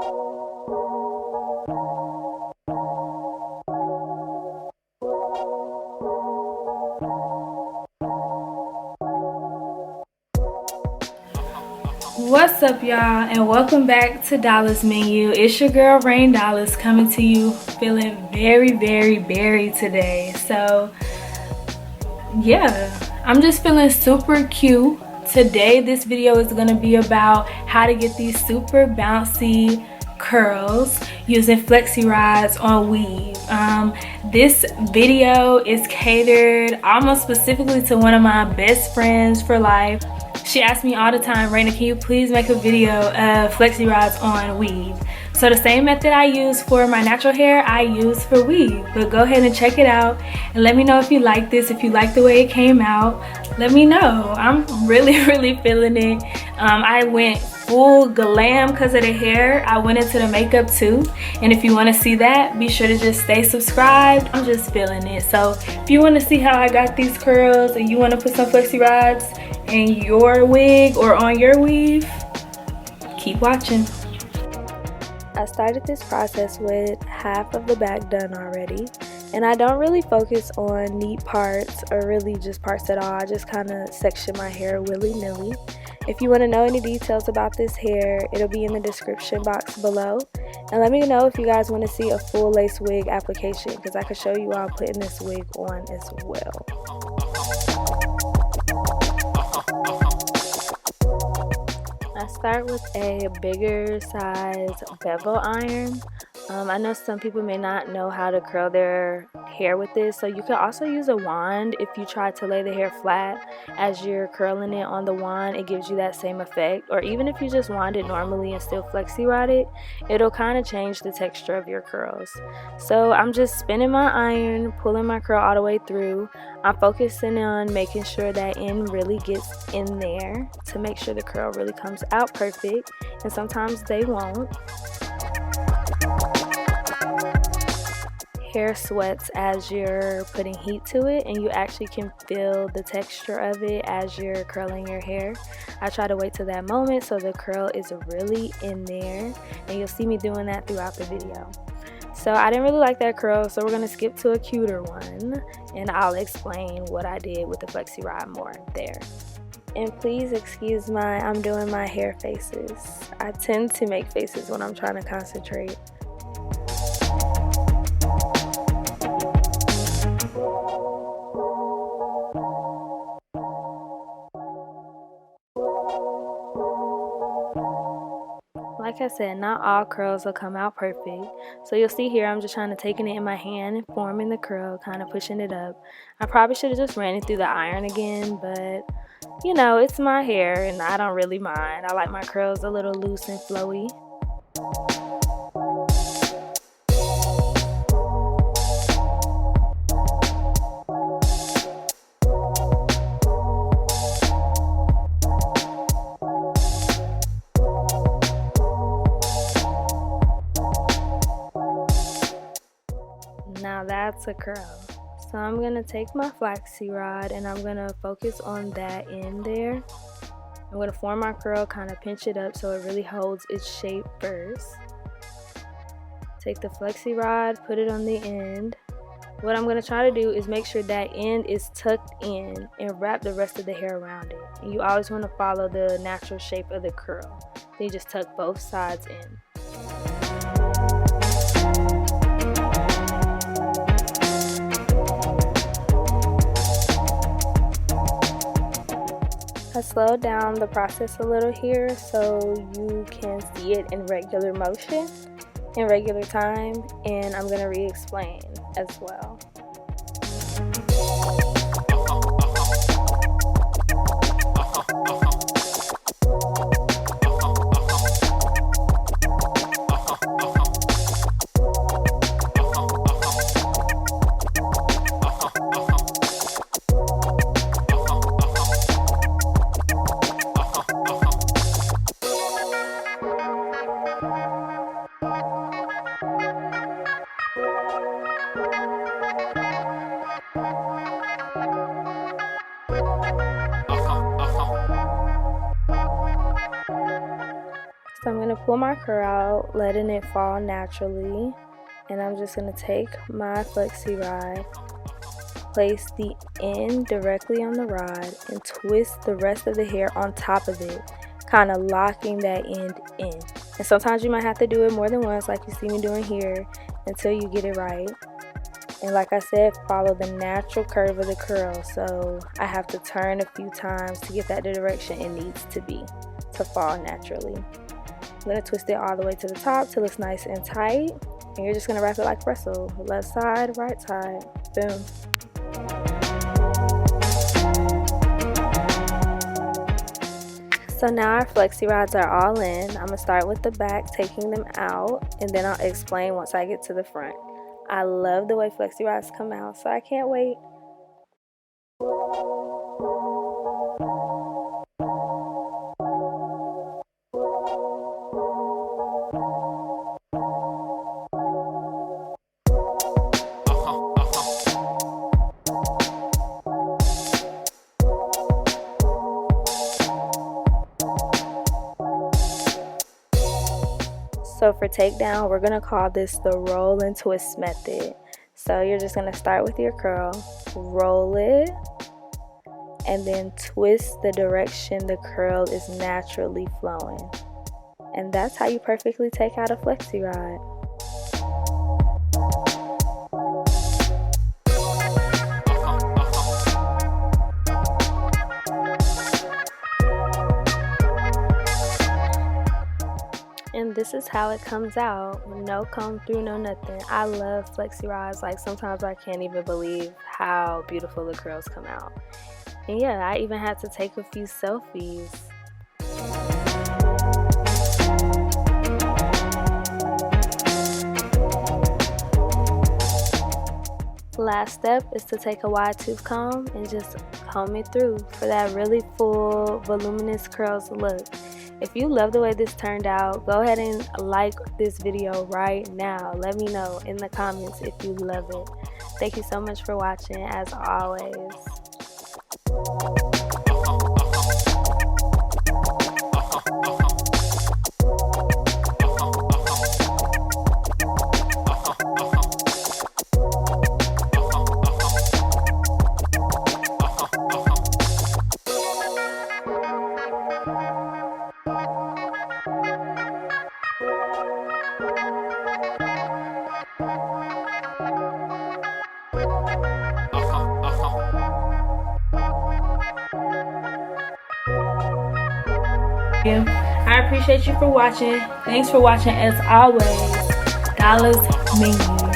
What's up, y'all, and welcome back to Dollasmenu. It's your girl Rain Dollars coming to you feeling very berry today. So yeah, I'm just feeling super cute today. This video is going to be about how to get these super bouncy curls using flexi rods on weave. This video is catered almost specifically to one of my best friends for life. She asks me all the time, Raina, can you please make a video of flexi rods on weave? So the same method I use for my natural hair, I use for weave. But go ahead and check it out and let me know if you like this, if you like the way it came out. Let me know. I'm really feeling it. I went full glam because of the hair. I went into the makeup too. And if you want to see that, be sure to just stay subscribed. I'm just feeling it. So if you want to see how I got these curls and you want to put some flexi rods in your wig or on your weave, keep watching. I started this process with half of the back done already, and I don't really focus on neat parts or really just parts at all. I just kind of section my hair willy-nilly. If you want to know any details about this hair, it'll be in the description box below, and let me know if you guys want to see a full lace wig application, because I can show you all putting this wig on as well. I start with a bigger size bevel iron. I know some people may not know how to curl their hair with this, so you can also use a wand. If you try to lay the hair flat as you're curling it on the wand, it gives you that same effect. Or even if you just wand it normally and still flexi rod it, it'll kind of change the texture of your curls. So I'm just spinning my iron, pulling my curl all the way through. I'm focusing on making sure that end really gets in there to make sure the curl really comes out perfect, and sometimes they won't. Hair sweats as you're putting heat to it, and you actually can feel the texture of it as you're curling your hair. I try to wait till that moment so the curl is really in there, and you'll see me doing that throughout the video. So I didn't really like that curl, so we're going to skip to a cuter one, and I'll explain what I did with the flexi rod more there. And please excuse I'm doing my hair faces. I tend to make faces when I'm trying to concentrate. Like I said, not all curls will come out perfect. So you'll see here I'm just trying to take it in my hand and forming the curl, kind of pushing it up. I probably should have just ran it through the iron again, but you know, it's my hair and I don't really mind. I like my curls a little loose and flowy. Now that's a curl. So I'm going to take my flexi rod and I'm going to focus on that end there. I'm going to form my curl, kind of pinch it up so it really holds its shape first. Take the flexi rod, put it on the end. What I'm going to try to do is make sure that end is tucked in and wrap the rest of the hair around it. And you always want to follow the natural shape of the curl. Then you just tuck both sides in. I slowed down the process a little here so you can see it in regular motion, in regular time, and I'm going to re-explain as well. pull my curl out, letting it fall naturally. And I'm just going to take my flexi rod, place the end directly on the rod, and twist the rest of the hair on top of it, kind of locking that end in. And sometimes you might have to do it more than once, like you see me doing here, until you get it right. And like I said, follow the natural curve of the curl, so I have to turn a few times to get that the direction it needs to be to fall naturally. I'm going to twist it all the way to the top till it's nice and tight, and you're just going to wrap it like pretzel. Left side, right side, boom. So now our flexi rods are all in. I'm going to start with the back, taking them out, and then I'll explain once I get to the front. I love the way flexi rods come out, so I can't wait. So for takedown, we're going to call this the roll and twist method. So you're just going to start with your curl, roll it, and then twist the direction the curl is naturally flowing. And that's how you perfectly take out a flexi rod. And this is how it comes out. No comb through, no nothing. I love flexi rods. Like, sometimes I can't even believe how beautiful the curls come out. And yeah, I even had to take a few selfies. Last step is to take a wide tooth comb and just comb it through for that really full, voluminous curls look. If you love the way this turned out, go ahead and like this video right now. Let me know in the comments if you love it. Thank you so much for watching, as always. I appreciate you for watching. Thanks for watching, as always. Dollasmenu.